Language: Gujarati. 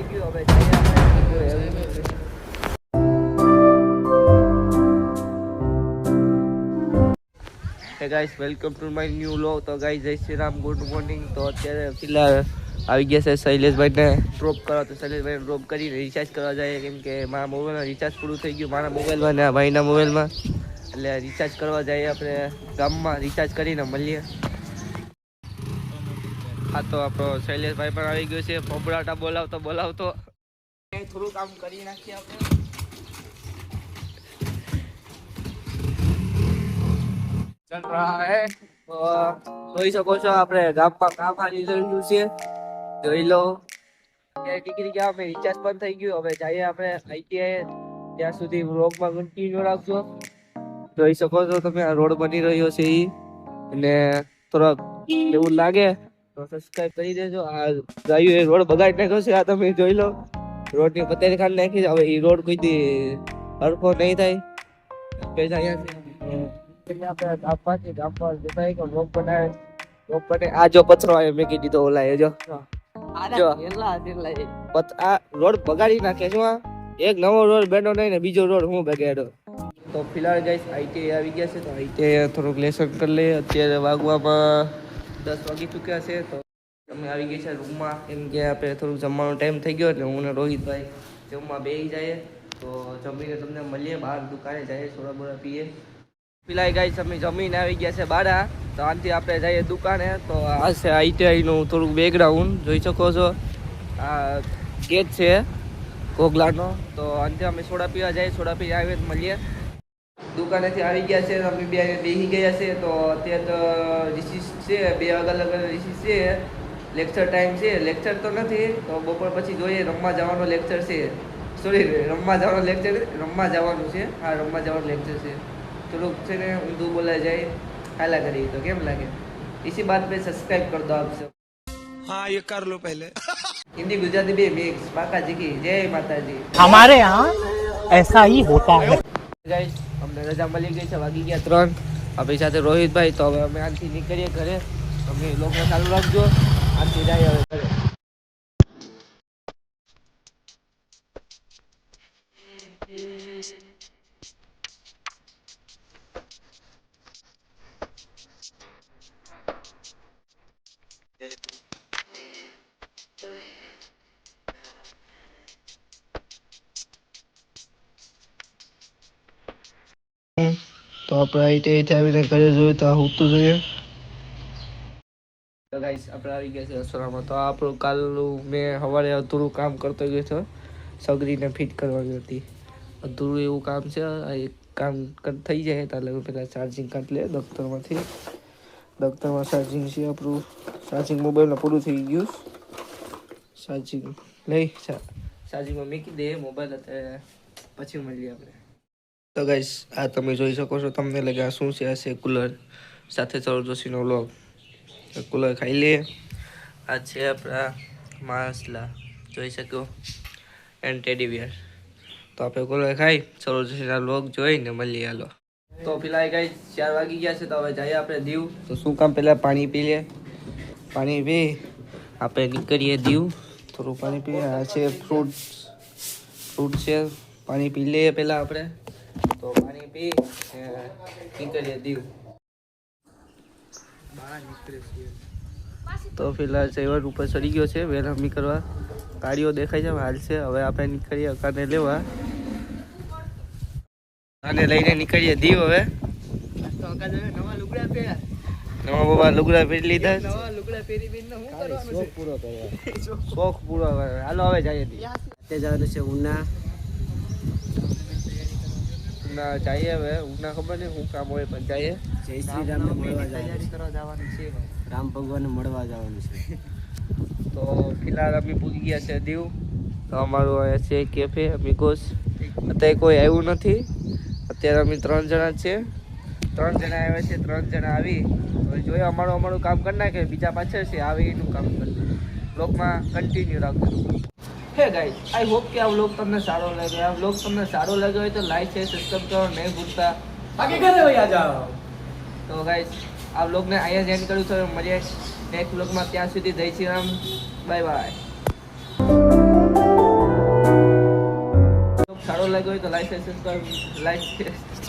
થઈ ગયું. હવે જઈએ આપણે. હે guys, welcome to my new vlog. તો ગાઈસ, જય શ્રી રામ, ગુડ મોર્નિંગ. તો અત્યારે ફિલહાલ આવી ગયા છે શૈલેષભાઈને ડ્રોપ કરવા. તો શૈલેષભાઈને ડ્રોપ કરીને રિચાર્જ કરવા જાય, કેમ કે મારા મોબાઈલમાં રિચાર્જ પૂરું થઈ ગયું, મારા મોબાઈલમાં ને આ ભાઈના મોબાઈલમાં. એટલે રિચાર્જ કરવા જઈએ આપણે ગામમાં, રિચાર્જ કરીને મળીએ. હા, તો આપણો શૈલેષભાઈ પણ આવી ગયો છે, ફોબડાટા બોલાવતો થોડું કામ કરી નાખીએ આપણે. જોઈ શકો છો આપણે ગામમાં કામ આવી રહ્યું છે, જોઈ લો. ડિગ્રી ગયા અમે રિચાર્જ પણ થઈ ગયું. હવે જઈએ આપણે આઈટીઆઈ, ત્યાં સુધી વ્લોગમાં કન્ટિન્યુ રાખજો. જોઈ શકો છો તમે આ રોડ બની રહ્યો છે ઈ, અને થોડાક એવું લાગે તો સબસ્ક્રાઇબ કરી દેજો. આ ગાયું એ રોડ બગાડી નાખ્યો છે, આ તમે જોઈ લો. રોડની પતેરી ખાંડ નાખી. હવે ઈ રોડ કોઈ દી હરખો નહીં થાય. પૈસા આ જો પથરો આવ્યો મેં કીધી તો ઓલા જો આ રોડ બગાડી નાખે છે. એક નવો રોડ બેઠો નહીં ને બીજો રોડ હું બગાડ્યો. તો ફિલહાલ ગાઈસ આઈટીઆઈ આવી ગયા છે, તો આઈટીઆઈ થોડુંક લેસન કરી લઈએ. અત્યારે વાગવામાં 10 વાગી ચૂક્યા છે. તો તમે આવી ગયા છે રૂમમાં, એમ કે આપણે થોડુંક જમવાનો ટાઈમ થઈ ગયો, એટલે હું ને રોહિતભાઈ જમવા બેસી જાય. તો જમીને તમને મળીએ, બહાર દુકાને જઈએ, સોડા બોડા પીએ. ફિલહાલ ગાઈસ અમે જમીને આવી ગયા છે બારા. તો આનાથી આપણે જઈએ દુકાને. તો આ છે આઈટીઆઈનું થોડુંક બેકગ્રાઉન્ડ, જોઈ શકો છો. આ ગેટ છે કોગલાનો. તો આનાથી અમે સોડા પીવા જઈએ, સોડા પી આવીએ તો મળીએ. દુકાનેથી આવી ગયા છે, અમે બે બેસી ગયા છે. તો અત્યારે તો રિસીસ છે, 2 અલગ રિસીસ છે. લેક્ચર ટાઈમ છે, લેક્ચર તો નથી. તો બપોર પછી જોઈએ, રમવા જવાનો લેક્ચર છે. સોરી, રમવા જવાનું છે. હા, રમવા જવાનું લેક્ચર છે. થોડુંક છે ને ઊંધું બોલા જાય, ખાલા કરી તો કેમ લાગે? इसी बात पे सब्सक्राइब कर दो आप सब. हाँ, ये कर लो पहले. हिंदी गुजराती भी मिक्स. माताजी की जय माताजी. हमारे यहाँ ऐसा ही होता है. गाइस, અમને રજા મળી ગઈ છે, વાગી ગયા 3. આપણી સાથે રોહિતભાઈ. તો હવે અમે આનથી નીકળીએ ઘરે. તમે લોકો ચાલુ રાખજો, આનથી જાય હવે ઘરે. તો આપણે આઈટીઆઈ આવીને ઘરે જોયું તો હોતું જોઈએ. તો ગાઈસ, આપણે આવી ગયા છે રસોડામાં. તો આપણું કાલનું મેં સવારે અધૂરું કામ કરતો ગયો હતો, સગડીને ફિટ કરવાની હતી. અધૂરું એવું કામ છે. આ એક કામ થઈ જાય એટલે પહેલાં ચાર્જિંગ કાઢ લે દફતરમાંથી. દફતરમાં ચાર્જિંગ છે આપણું. ચાર્જિંગ મોબાઈલમાં પૂરું થઈ ગયું. ચાર્જિંગ લઈ ચાર્જિંગમાં મૂકી દે મોબાઈલ. અત્યારે પછી મળીએ આપણે. તો ગાઈસ, આ તમે જોઈ શકો છો. તમને લાગે આ શું છે? આ છે કુલર. સાથે સૌરવ જોશીનો વ્લોગ. કુલર ખાઈ લે. આ છે આપણા માસલા, જોઈ શકો, એન્ડ ટેડીબિયર. તો આપણે કુલર ખાઈ સૌરવ જોશીના વ્લોગ જોઈને મળીએ. હાલો. તો ફિલહાલ ગાઈસ 4 વાગી ગયા છે. તો હવે જઈએ આપણે દીવ. તો શું કામ, પહેલાં પાણી પી લે. પાણી પી આપણે નીકળીએ દીવ. થોડું પાણી પીએ. આ છે ફ્રૂટ છે. પાણી પી લઈએ પહેલાં આપણે. તો પાણી પી નીકળીએ દીવ. તો ફિલહાલ સેવર ઉપર ચડી ગયો છે વેરામી કરવા. ગાડીઓ દેખાય છે, હાલ છે. હવે આપણે નીકળીએ અકાને લેવા. આને લઈને નીકળીએ દીવ. હવે નવા બાબા લુગડા પહેરી લીધા. શોખ પૂરો કરે. હાલો હવે જઈએ દીવ. જવાનું છે ઉના. જઈએ હવે ઉના. ખબર નહીં શું કામ હોય પણ જઈએ. જય શ્રી રામ મળવા જવાનું છે. રામ ભગવાનને મળવા જવાનું છે. તો ફિલહાલ અમે પૂરી ગયા છે દીવ. તો અમારું અહીંયા છે કેફે અમિગોસ. અત્યારે કોઈ આવ્યું નથી. અત્યારે અમે 3 જણા છે. 3 જણા આવ્યા છે. 3 જણા આવી હવે જોઈએ અમારું કામ કરી નાખે. બીજા પાછળ છે, આવે એનું કામ કરી. બ્લોગમાં કન્ટિન્યુ રાખજો. હે ગાઈસ, આઈ હોપ કે આ વ્લોગ તમને સારો લાગે. આ વ્લોગ તમને સારો લાગ્યો હોય તો લાઈક છે, સબસ્ક્રાઇબ કરો નહીં ભૂલતા. બાકી ઘરે વયા જાઓ. તો ગાઈસ, આ વ્લોગને અહીંયા જ એન્ડ કરું છું. મળીએ નેક્સ્ટ વ્લોગમાં. ત્યાં સુધી જય શ્રી રામ. Bye bye. લાગ્યો હોય તો લાઈક સબસ્ક્રાઇબ